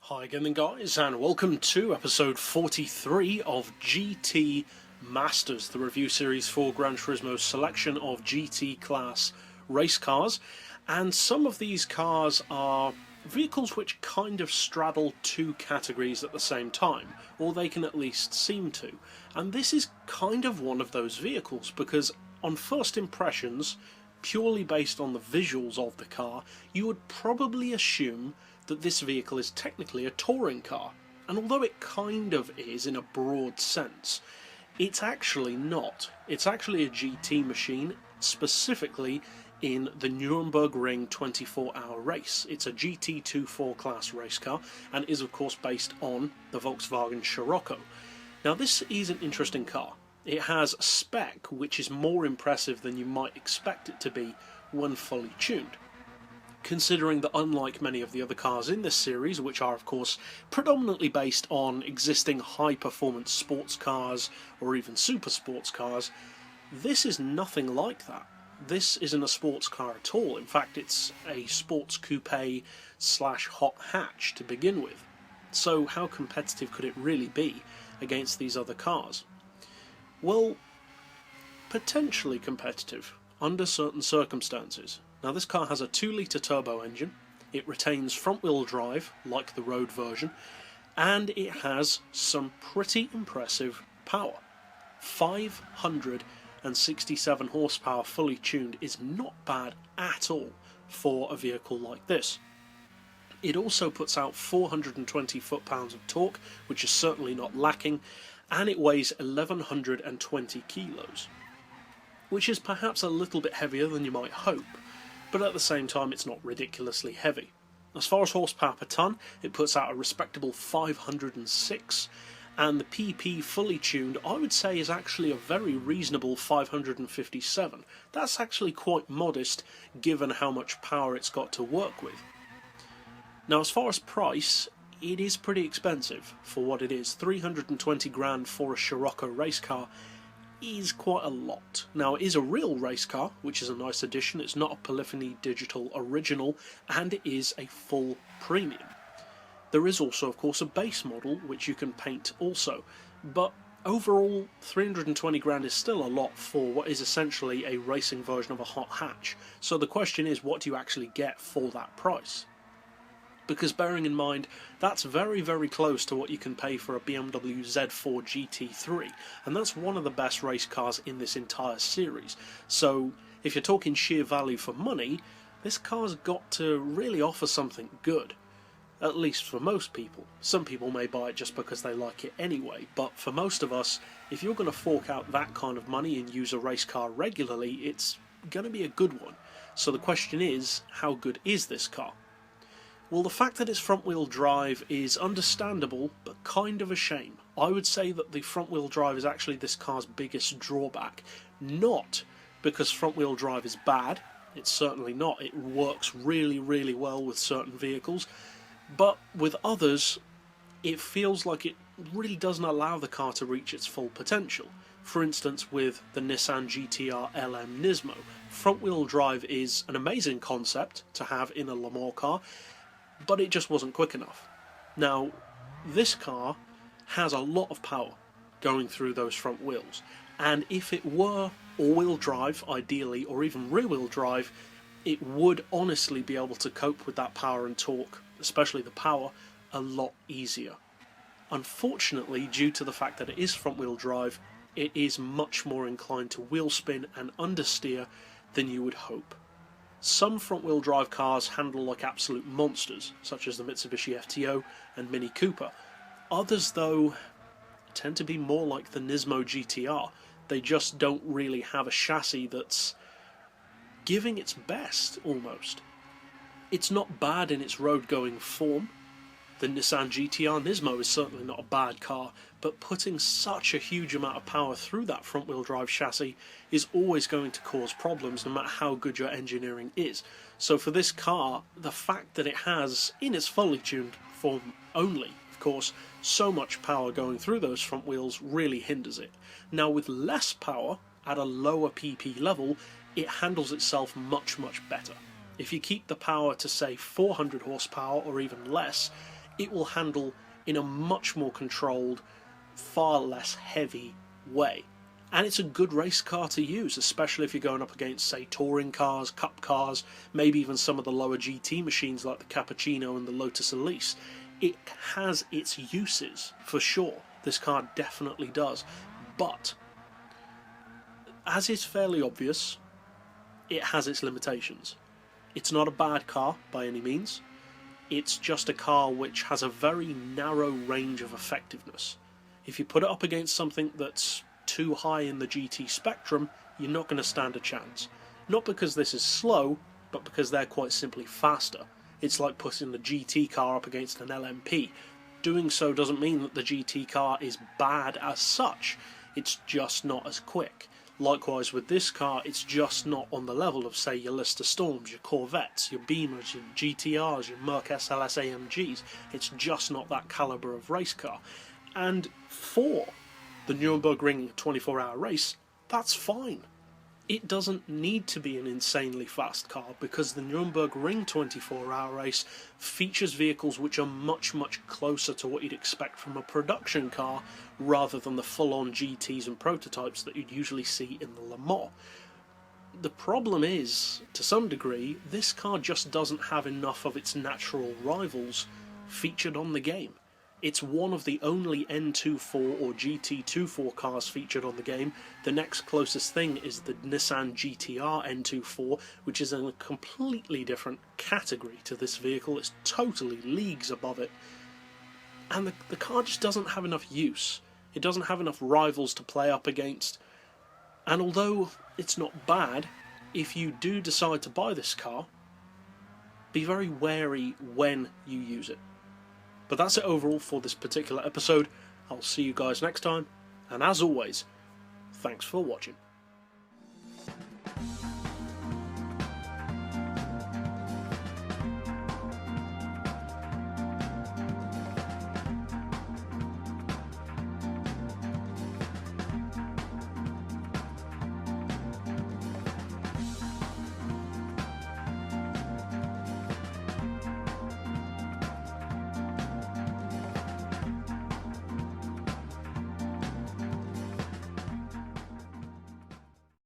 Hi again then guys, and welcome to episode 43 of GT Masters, the review series for Gran Turismo's selection of GT class race cars. And some of these cars are vehicles which kind of straddle two categories at the same time, or they can at least seem to. And this is kind of one of those vehicles, because on first impressions, purely based on the visuals of the car, you would probably assume that this vehicle is technically a touring car, and although it kind of is in a broad sense, it's actually not. It's actually a GT machine, specifically in the Nürburgring Ring 24-hour race. It's a GT24 class race car, and is of course based on the Volkswagen Scirocco. Now this is an interesting car. It has Spec, which is more impressive than you might expect it to be when fully tuned, considering that unlike many of the other cars in this series, which are of course predominantly based on existing high-performance sports cars or even super sports cars, this is nothing like that. This isn't a sports car at all. In fact, it's a sports coupe slash hot hatch to begin with. So how competitive could it really be against these other cars? Well, potentially competitive under certain circumstances. Now this car has a 2-litre turbo engine, it retains front-wheel drive like the road version, and it has some pretty impressive power. 567 horsepower fully tuned is not bad at all for a vehicle like this. It also puts out 420 foot-pounds of torque, which is certainly not lacking, and it weighs 1120 kilos, which is perhaps a little bit heavier than you might hope, but at the same time it's not ridiculously heavy. As far as horsepower per tonne, it puts out a respectable 506, and the PP fully tuned I would say is actually a very reasonable 557. That's actually quite modest given how much power it's got to work with. Now as far as price, it is pretty expensive for what it is. 320 grand for a Scirocco race car is quite a lot. Now it is a real race car, which is a nice addition. It's not a Polyphony Digital original, and it is a full premium. There is also of course a base model which you can paint also, but overall 320 grand is still a lot for what is essentially a racing version of a hot hatch. So the question is, what do you actually get for that price? Because bearing in mind, that's very, very close to what you can pay for a BMW Z4 GT3, and that's one of the best race cars in this entire series. So if you're talking sheer value for money, this car's got to really offer something good, at least for most people. Some people may buy it just because they like it anyway, but for most of us, if you're going to fork out that kind of money and use a race car regularly, it's going to be a good one. So the question is, how good is this car? Well, the fact that it's front-wheel drive is understandable, but kind of a shame. I would say that the front-wheel drive is actually this car's biggest drawback. Not because front-wheel drive is bad, it's certainly not. It works really, really well with certain vehicles, but with others, it feels like it really doesn't allow the car to reach its full potential. For instance, with the Nissan GT-R LM Nismo, front-wheel drive is an amazing concept to have in a Le Mans car, but it just wasn't quick enough. Now, this car has a lot of power going through those front wheels, and if it were all-wheel drive, ideally, or even rear-wheel drive, it would honestly be able to cope with that power and torque, especially the power, a lot easier. Unfortunately, due to the fact that it is front-wheel drive, it is much more inclined to wheel spin and understeer than you would hope. Some front-wheel drive cars handle like absolute monsters, such as the Mitsubishi FTO and Mini Cooper. Others, though, tend to be more like the Nismo GT-R. They just don't really have a chassis that's giving its best, almost. It's not bad in its road-going form. The Nissan GT-R Nismo is certainly not a bad car, but putting such a huge amount of power through that front-wheel drive chassis is always going to cause problems no matter how good your engineering is. So for this car, the fact that it has, in its fully tuned form only, of course, so much power going through those front wheels really hinders it. Now with less power, at a lower PP level, it handles itself much, much better. If you keep the power to say 400 horsepower or even less, it will handle in a much more controlled, far less heavy way. And it's a good race car to use, especially if you're going up against, say, touring cars, cup cars, maybe even some of the lower GT machines like the Cappuccino and the Lotus Elise. It has its uses, for sure. This car definitely does. But, as is fairly obvious, it has its limitations. It's not a bad car by any means. It's just a car which has a very narrow range of effectiveness. If you put it up against something that's too high in the GT spectrum, you're not going to stand a chance. Not because this is slow, but because they're quite simply faster. It's like putting the GT car up against an LMP. Doing so doesn't mean that the GT car is bad as such, it's just not as quick. Likewise with this car, it's just not on the level of, say, your Lister Storms, your Corvettes, your Beamers, your GTRs, your Merc SLS AMGs. It's just not that calibre of race car. And for the Nürburgring 24-hour race, that's fine. It doesn't need to be an insanely fast car, because the Nürburgring 24-hour race features vehicles which are much, much closer to what you'd expect from a production car, rather than the full-on GTs and prototypes that you'd usually see in the Le Mans. The problem is, to some degree, this car just doesn't have enough of its natural rivals featured on the game. It's one of the only N24 or GT24 cars featured on the game. The next closest thing is the Nissan GTR N24, which is in a completely different category to this vehicle. It's totally leagues above it. And the car just doesn't have enough use. It doesn't have enough rivals to play up against. And although it's not bad, if you do decide to buy this car, be very wary when you use it. But that's it overall for this particular episode. I'll see you guys next time, and as always, thanks for watching.